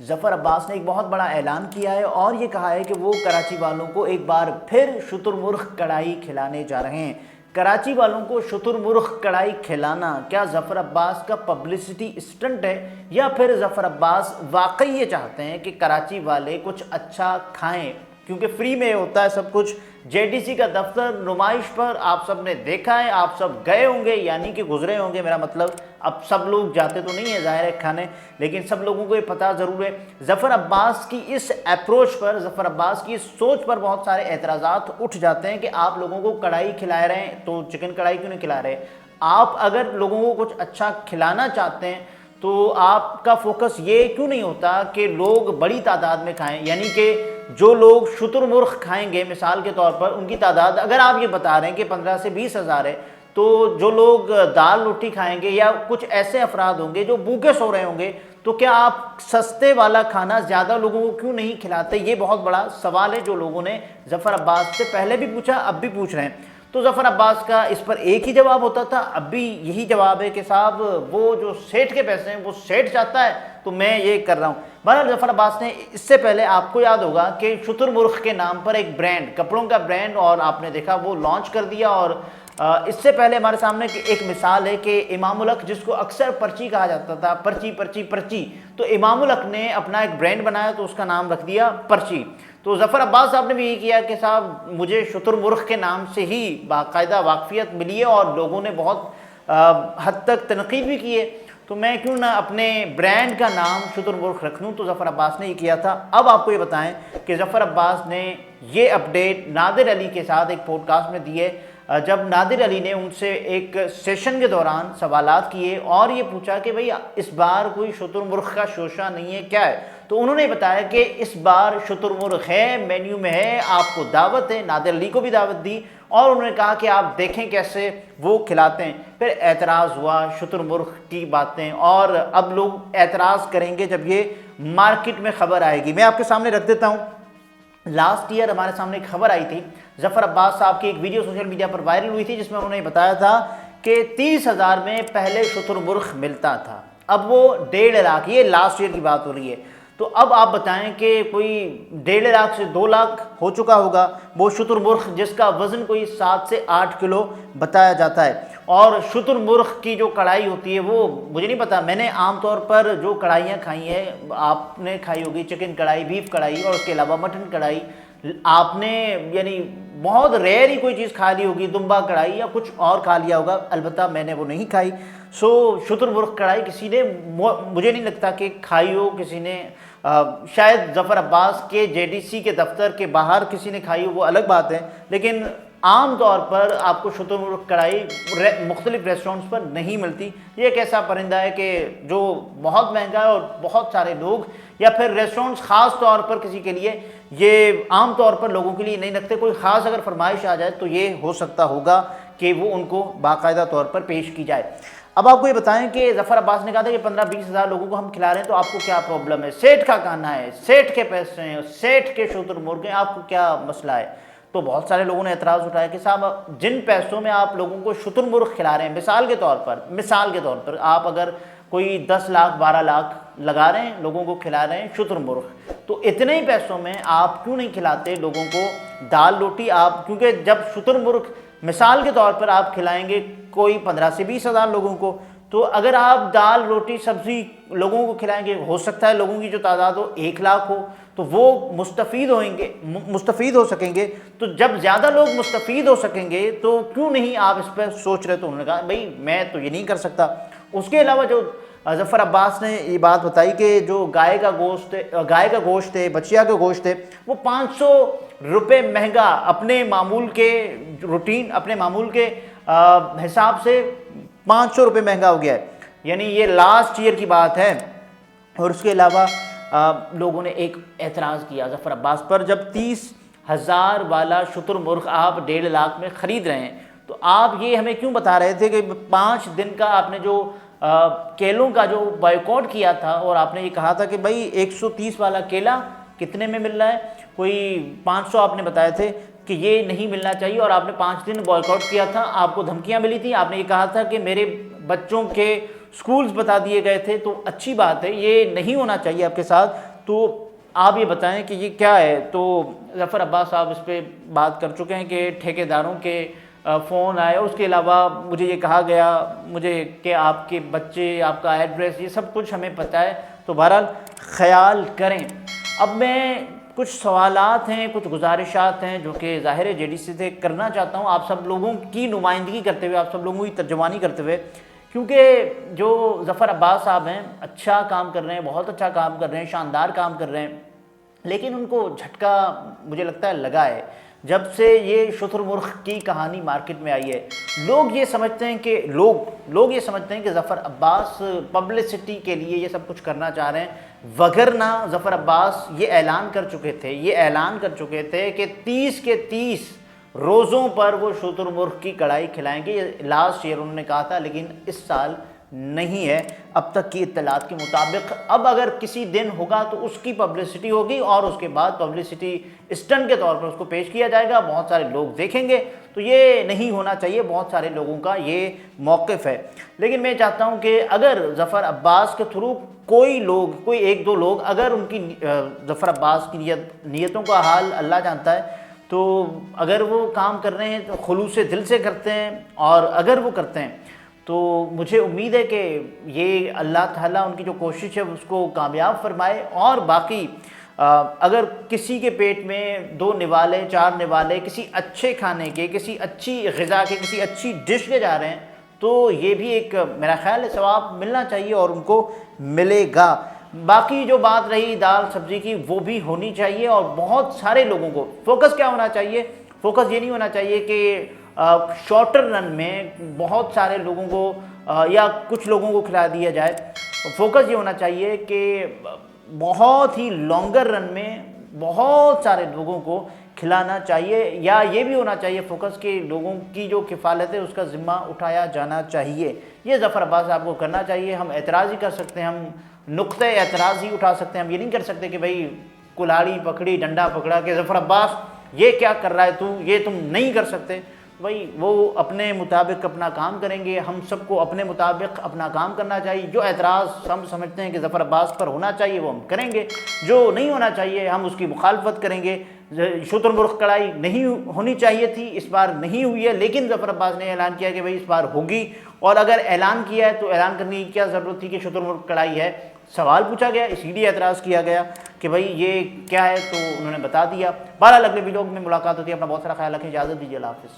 ظفر عباس نے ایک بہت بڑا اعلان کیا ہے اور یہ کہا ہے کہ وہ کراچی والوں کو ایک بار پھر شتر مرغ کڑھائی کھلانے جا رہے ہیں۔ کراچی والوں کو شتر مرغ کڑھائی کھلانا کیا ظفر عباس کا پبلسٹی اسٹنٹ ہے یا پھر ظفر عباس واقعی یہ چاہتے ہیں کہ کراچی والے کچھ اچھا کھائیں، کیونکہ فری میں ہوتا ہے سب کچھ۔ جے ڈی سی کا دفتر نمائش پر آپ سب نے دیکھا ہے، آپ سب گئے ہوں گے، یعنی کہ گزرے ہوں گے، میرا مطلب اب سب لوگ جاتے تو نہیں ہے ظاہر ہے کھانے، لیکن سب لوگوں کو یہ پتہ ضرور ہے۔ ظفر عباس کی اس اپروچ پر، ظفر عباس کی اس سوچ پر بہت سارے اعتراضات اٹھ جاتے ہیں کہ آپ لوگوں کو کڑھائی کھلا رہے ہیں تو چکن کڑھائی کیوں نہیں کھلا رہے؟ آپ اگر لوگوں کو کچھ اچھا کھلانا چاہتے ہیں تو آپ کا فوکس یہ کیوں نہیں ہوتا کہ لوگ بڑی تعداد میں کھائیں؟ یعنی کہ جو لوگ شتر مرغ کھائیں گے مثال کے طور پر، ان کی تعداد اگر آپ یہ بتا رہے ہیں کہ 15 سے 20 ہزار ہے، تو جو لوگ دال روٹی کھائیں گے یا کچھ ایسے افراد ہوں گے جو بھوکے سو رہے ہوں گے، تو کیا آپ سستے والا کھانا زیادہ لوگوں کو کیوں نہیں کھلاتے؟ یہ بہت بڑا سوال ہے جو لوگوں نے ظفر عباس سے پہلے بھی پوچھا، اب بھی پوچھ رہے ہیں۔ تو ظفر عباس کا اس پر ایک ہی جواب ہوتا تھا، اب بھی یہی جواب ہے کہ صاحب وہ جو سیٹھ کے پیسے ہیں وہ سیٹھ چاہتا ہے تو میں یہ کر رہا ہوں۔ بہرحال ظفر عباس نے اس سے پہلے آپ کو یاد ہوگا کہ شتر مرغ کے نام پر ایک برانڈ، کپڑوں کا برانڈ، اور آپ نے دیکھا وہ لانچ کر دیا۔ اور اس سے پہلے ہمارے سامنے ایک مثال ہے کہ امام الحق، جس کو اکثر پرچی کہا جاتا تھا، پرچی پرچی پرچی، تو امام الحق نے اپنا ایک برانڈ بنایا تو اس کا نام رکھ دیا پرچی۔ تو ظفر عباس صاحب نے بھی یہ کیا کہ صاحب مجھے شتر مرغ کے نام سے ہی باقاعدہ واقفیت ملی ہے اور لوگوں نے بہت حد تک تنقید بھی کی ہے، تو میں کیوں نہ اپنے برانڈ کا نام شتر مرغ رکھ لوں، تو ظفر عباس نے یہ کیا تھا۔ اب آپ کو یہ بتائیں کہ ظفر عباس نے یہ اپڈیٹ نادر علی کے ساتھ ایک پوڈ کاسٹ میں دی ہے، جب نادر علی نے ان سے ایک سیشن کے دوران سوالات کیے اور یہ پوچھا کہ بھئی اس بار کوئی شتر مرغ کا شوشہ نہیں ہے کیا ہے، تو انہوں نے بتایا کہ اس بار شتر مرغ ہے، مینیو میں ہے، آپ کو دعوت ہے۔ نادر علی کو بھی دعوت دی اور انہوں نے کہا کہ آپ دیکھیں کیسے وہ کھلاتے ہیں۔ پھر اعتراض ہوا شتر مرغ کی باتیں، اور اب لوگ اعتراض کریں گے جب یہ مارکیٹ میں خبر آئے گی۔ میں آپ کے سامنے رکھ دیتا ہوں، لاسٹ ایئر ہمارے سامنے ایک خبر آئی تھی، ظفر عباس صاحب کی ایک ویڈیو سوشل میڈیا پر وائرل ہوئی تھی جس میں انہوں نے بتایا تھا کہ 30,000 میں پہلے شتر مرغ ملتا تھا، اب وہ 1.5 لاکھ، یہ لاسٹ ایئر کی بات ہو رہی ہے۔ تو اب آپ بتائیں کہ کوئی 1.5 لاکھ سے 2 لاکھ ہو چکا ہوگا وہ شتر مرغ، جس کا وزن کوئی 7 سے 8 کلو بتایا جاتا ہے۔ اور شتر مرغ کی جو کڑھائی ہوتی ہے وہ مجھے نہیں پتا، میں نے عام طور پر جو کڑھائیاں کھائی ہیں، آپ نے کھائی ہوگی چکن کڑھائی، بیف کڑھائی، اور اس کے علاوہ مٹن کڑھائی، آپ نے یعنی بہت ریئر ہی کوئی چیز کھا لی ہوگی، دمبا کڑھائی یا کچھ اور کھا لیا ہوگا، البتہ میں نے وہ نہیں کھائی۔ سو شتر مرغ کڑھائی کسی نے مجھے نہیں لگتا کہ کھائی ہو کسی نے، شاید ظفر عباس کے جے ڈی سی کے دفتر کے باہر کسی نے کھائی ہو وہ الگ بات ہے، لیکن عام طور پر آپ کو شتر مرغ کڑھائی مختلف ریسٹورنٹس پر نہیں ملتی۔ یہ ایک ایسا پرندہ ہے کہ جو بہت مہنگا ہے اور بہت سارے لوگ یا پھر ریسٹورنٹس خاص طور پر کسی کے لیے، یہ عام طور پر لوگوں کے لیے نہیں رکھتے، کوئی خاص اگر فرمائش آ جائے تو یہ ہو سکتا ہوگا کہ وہ ان کو باقاعدہ طور پر پیش کی جائے۔ اب آپ کو یہ بتائیں کہ ظفر عباس نے کہا تھا کہ 15-20 ہزار لوگوں کو ہم کھلا رہے ہیں تو آپ کو کیا پرابلم ہے؟ سیٹھ کا کھانا ہے، سیٹھ کے پیسے ہیں، سیٹھ کے شتر مرغ ہیں، آپ کو کیا مسئلہ ہے؟ تو بہت سارے لوگوں نے اعتراض اٹھایا کہ صاحب جن پیسوں میں آپ لوگوں کو شتر مرغ کھلا رہے ہیں، مثال کے طور پر آپ اگر کوئی 10 لاکھ 12 لاکھ لگا رہے ہیں، لوگوں کو کھلا رہے ہیں شتر مرغ، تو اتنے ہی پیسوں میں آپ کیوں نہیں کھلاتے لوگوں کو دال روٹی؟ آپ کیونکہ جب شتر مرغ مثال کے طور پر آپ کھلائیں گے کوئی 15 سے 20 ہزار لوگوں کو، تو اگر آپ دال روٹی سبزی لوگوں کو کھلائیں گے، ہو سکتا ہے لوگوں کی جو تعداد ہو 1 لاکھ ہو، تو وہ مستفید ہو سکیں گے۔ تو جب زیادہ لوگ مستفید ہو سکیں گے تو کیوں نہیں آپ اس پہ سوچ رہے؟ تو انہوں نے کہا بھئی میں تو یہ نہیں کر سکتا۔ اس کے علاوہ جو ظفر عباس نے یہ بات بتائی کہ جو گائے کا گوشت ہے، بچیا کا گوشت ہے، وہ 500 روپے مہنگا اپنے معمول کے روٹین، اپنے معمول کے حساب سے 500 روپے مہنگا ہو گیا ہے، یعنی یہ لاسٹ ایئر کی بات ہے۔ اور اس کے علاوہ لوگوں نے ایک اعتراض کیا ظفر عباس پر، جب 30,000 والا شتر مرغ آپ 1.5 لاکھ میں خرید رہے ہیں تو آپ یہ ہمیں کیوں بتا رہے تھے کہ 5 دن کا آپ نے جو کیلوں کا جو بائیکاٹ کیا تھا، اور آپ نے یہ کہا تھا کہ بھائی 130 والا کیلا کتنے میں مل رہا ہے، کوئی 500 آپ نے بتائے تھے کہ یہ نہیں ملنا چاہیے، اور آپ نے 5 دن بائیکاٹ کیا تھا، آپ کو دھمکیاں ملی تھی، آپ نے یہ کہا تھا کہ میرے بچوں کے سکولز بتا دیے گئے تھے، تو اچھی بات ہے، یہ نہیں ہونا چاہیے آپ کے ساتھ۔ تو آپ یہ بتائیں کہ یہ کیا ہے؟ تو ظفر عباس صاحب اس پہ بات کر چکے ہیں کہ ٹھیکیداروں کے فون آئے، اور اس کے علاوہ مجھے یہ کہا گیا مجھے کہ آپ کے بچے، آپ کا ایڈریس، یہ سب کچھ ہمیں پتہ ہے، تو بہرحال خیال کریں۔ اب میں کچھ سوالات ہیں، کچھ گزارشات ہیں جو کہ ظاہر جے ڈی سی سے کرنا چاہتا ہوں آپ سب لوگوں کی نمائندگی کرتے ہوئے، آپ سب لوگوں کی ترجمانی کرتے ہوئے، کیونکہ جو ظفر عباس صاحب ہیں اچھا کام کر رہے ہیں، بہت اچھا کام کر رہے ہیں، شاندار کام کر رہے ہیں، لیکن ان کو جھٹکا مجھے لگتا ہے لگا ہے جب سے یہ شتر مرغ کی کہانی مارکیٹ میں آئی ہے۔ لوگ یہ سمجھتے ہیں کہ ظفر عباس پبلسٹی کے لیے یہ سب کچھ کرنا چاہ رہے ہیں، وگرنہ ظفر عباس یہ اعلان کر چکے تھے کہ 30 کے 30 روزوں پر وہ شتر مرغ کی کڑھائی کھلائیں گے۔ یہ لاسٹ ایئر انہوں نے کہا تھا، لیکن اس سال نہیں ہے اب تک کی اطلاعات کے مطابق۔ اب اگر کسی دن ہوگا تو اس کی پبلسٹی ہوگی، اور اس کے بعد پبلسٹی اسٹنٹ کے طور پر اس کو پیش کیا جائے گا، بہت سارے لوگ دیکھیں گے۔ تو یہ نہیں ہونا چاہیے، بہت سارے لوگوں کا یہ موقف ہے۔ لیکن میں چاہتا ہوں کہ اگر ظفر عباس کے تھرو کوئی ایک دو لوگ اگر ان کی ظفر عباس کی نیتوں کا حال اللہ جانتا ہے، تو اگر وہ کام کر رہے ہیں تو خلوص دل سے کرتے ہیں، اور اگر وہ کرتے ہیں تو مجھے امید ہے کہ یہ اللہ تعالیٰ ان کی جو کوشش ہے اس کو کامیاب فرمائے۔ اور باقی اگر کسی کے پیٹ میں 2 نوالے 4 نوالے کسی اچھے کھانے کے، کسی اچھی غذا کے، کسی اچھی ڈش کے جا رہے ہیں، تو یہ بھی ایک میرا خیال ہے ثواب ملنا چاہیے، اور ان کو ملے گا۔ باقی جو بات رہی دال سبزی کی، وہ بھی ہونی چاہیے، اور بہت سارے لوگوں کو فوکس کیا ہونا چاہیے؟ فوکس یہ نہیں ہونا چاہیے کہ شارٹر رن میں بہت سارے لوگوں کو یا کچھ لوگوں کو کھلا دیا جائے۔ فوکس یہ ہونا چاہیے کہ بہت ہی لانگر رن میں بہت سارے لوگوں کو کھلانا چاہیے، یا یہ بھی ہونا چاہیے فوکس کہ لوگوں کی جو کفالت ہے اس کا ذمہ اٹھایا جانا چاہیے۔ یہ ظفر عباس صاحب کو کرنا چاہیے۔ ہم اعتراض ہی کر سکتے ہیں، ہم نقطۂ اعتراض ہی اٹھا سکتے ہیں، ہم یہ نہیں کر سکتے کہ بھئی کلاڑی پکڑی ڈنڈا پکڑا کہ ظفر عباس یہ کیا کر رہا ہے تو، یہ تم نہیں کر سکتے۔ بھئی وہ اپنے مطابق اپنا کام کریں گے، ہم سب کو اپنے مطابق اپنا کام کرنا چاہیے۔ جو اعتراض ہم سمجھتے ہیں کہ ظفر عباس پر ہونا چاہیے وہ ہم کریں گے، جو نہیں ہونا چاہیے ہم اس کی مخالفت کریں گے۔ شتر مرغ کڑھائی نہیں ہونی چاہیے تھی، اس بار نہیں ہوئی ہے، لیکن ظفر عباس نے اعلان کیا کہ بھئی اس بار ہوگی، اور اگر اعلان کیا ہے تو اعلان کرنے کی کیا ضرورت تھی کہ شتر مرغ کڑھائی ہے؟ سوال پوچھا گیا، اسی لیے اعتراض کیا گیا کہ بھئی یہ کیا ہے، تو انہوں نے بتا دیا۔ بہرحال اگلے ویڈیو میں ملاقات ہوتی ہے، اپنا بہت سارا خیال رکھیں، اجازت دیجیے، اللہ حافظ۔